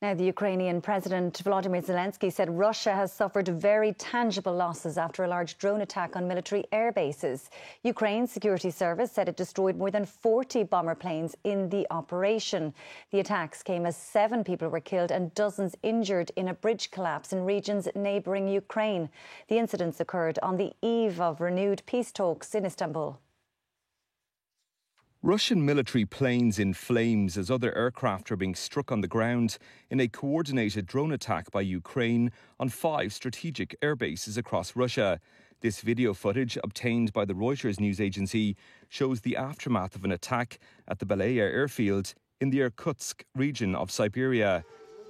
Now, the Ukrainian President Volodymyr Zelenskiy said Russia has suffered very tangible losses after a large drone attack on military airbases. Ukraine's security service said it destroyed more than 40 bomber planes in the operation. The attacks came as 7 people were killed and dozens injured in a bridge collapse in regions neighbouring Ukraine. The incidents occurred on the eve of renewed peace talks in Istanbul. Russian military planes in flames as other aircraft are being struck on the ground in a coordinated drone attack by Ukraine on 5 strategic airbases across Russia. This video footage, obtained by the Reuters news agency, shows the aftermath of an attack at the Belaya airfield in the Irkutsk region of Siberia.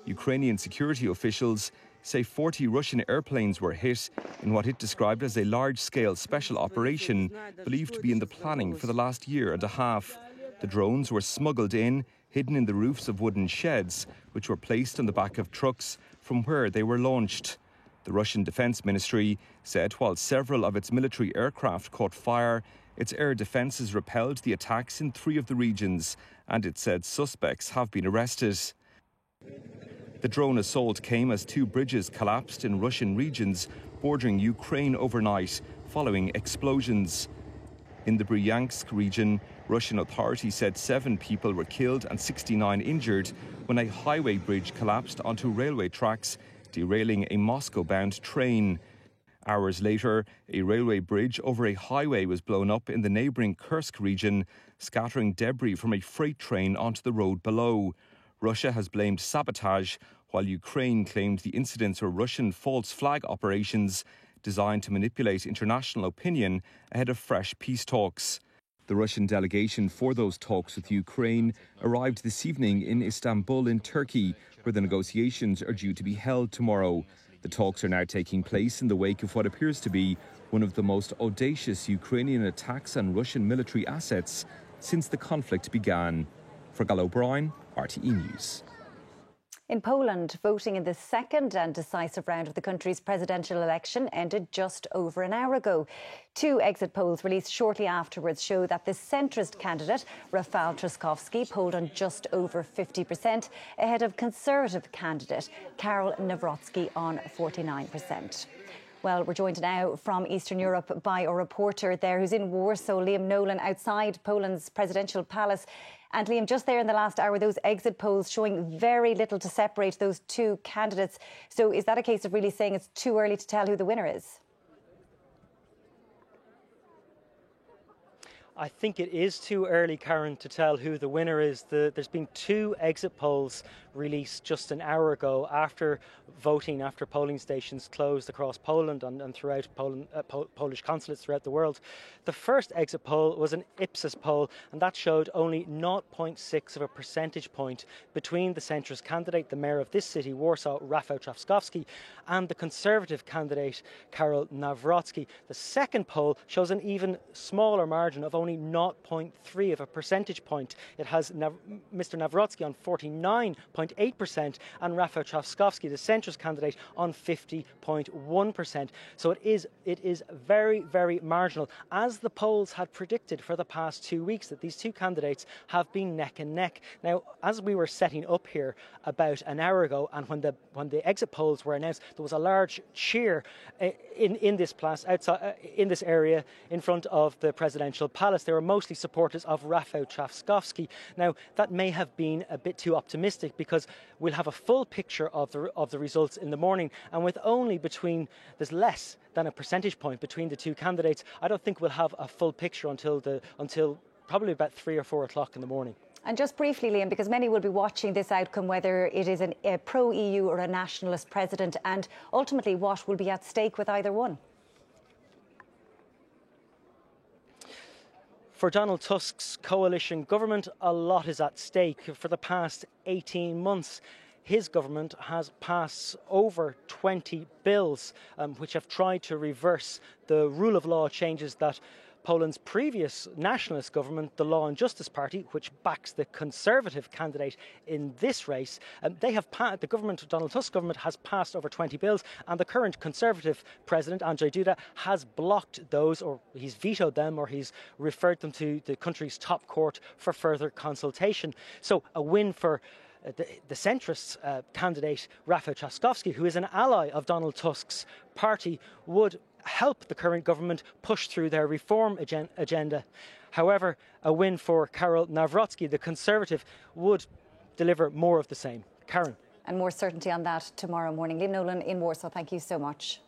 Ukrainian security officials say 40 Russian airplanes were hit in what it described as a large-scale special operation believed to be in the planning for the last year and a half. The drones were smuggled in, hidden in the roofs of wooden sheds, which were placed on the back of trucks from where they were launched. The Russian Defense Ministry said while several of its military aircraft caught fire, its air defences repelled the attacks in 3 of the regions, and it said suspects have been arrested. The drone assault came as 2 bridges collapsed in Russian regions bordering Ukraine overnight, following explosions. In the Bryansk region, Russian authorities said 7 people were killed and 69 injured when a highway bridge collapsed onto railway tracks, derailing a Moscow-bound train. Hours later, a railway bridge over a highway was blown up in the neighbouring Kursk region, scattering debris from a freight train onto the road below. Russia has blamed sabotage, while Ukraine claimed the incidents were Russian false flag operations designed to manipulate international opinion ahead of fresh peace talks. The Russian delegation for those talks with Ukraine arrived this evening in Istanbul in Turkey, where the negotiations are due to be held tomorrow. The talks are now taking place in the wake of what appears to be one of the most audacious Ukrainian attacks on Russian military assets since the conflict began. For Gal O'Brien, RTE News. In Poland, voting in the second and decisive round of the country's presidential election ended just over an hour ago. 2 exit polls released shortly afterwards show that the centrist candidate, Rafał Trzaskowski, polled on just over 50%, ahead of conservative candidate Karol Nawrocki on 49%. Well, we're joined now from Eastern Europe by our reporter there who's in Warsaw, Liam Nolan, outside Poland's presidential palace. And Liam, just there in the last hour, those exit polls showing very little to separate those 2 candidates. So is that a case of really saying it's too early to tell who the winner is? I think it is too early, Karen, to tell who the winner is. There's been 2 exit polls released just an hour ago after voting, after polling stations closed across Poland and throughout Poland, Polish consulates throughout the world. The first exit poll was an Ipsos poll, and that showed only 0.6 of a percentage point between the centrist candidate, the mayor of this city, Warsaw, Rafał Trzaskowski, and the conservative candidate, Karol Nawrocki. The second poll shows an even smaller margin of only 0.3 of a percentage point. It has Mr. Nawrocki on 49.8% and Rafał Trzaskowski, the centrist candidate, on 50.1%. So it is very, very marginal, as the polls had predicted for the past 2 weeks, that these 2 candidates have been neck and neck. Now, as we were setting up here about an hour ago, and when the exit polls were announced, there was a large cheer in this place outside in this area in front of the presidential palace. They were mostly supporters of Rafał Trzaskowski. Now, that may have been a bit too optimistic, because we'll have a full picture of the results in the morning, and with only there's less than a percentage point between the 2 candidates, I don't think we'll have a full picture until probably about 3 or 4 o'clock in the morning. And just briefly, Liam, because many will be watching this outcome, whether it is a pro-EU or a nationalist president, and ultimately what will be at stake with either one. For Donald Tusk's coalition government, a lot is at stake. For the past 18 months, his government has passed over 20 bills which have tried to reverse the rule of law changes that Poland's previous nationalist government, the Law and Justice Party, which backs the Conservative candidate in this race, the government, Donald Tusk's government, has passed over 20 bills, and the current Conservative President, Andrzej Duda, has blocked those, or he's vetoed them, or he's referred them to the country's top court for further consultation. So a win for the centrist candidate Rafał Trzaskowski, who is an ally of Donald Tusk's party, would help the current government push through their reform agenda. However, a win for Karol Nawrocki, the Conservative, would deliver more of the same. Karen. And more certainty on that tomorrow morning. Liam Nolan in Warsaw, thank you so much.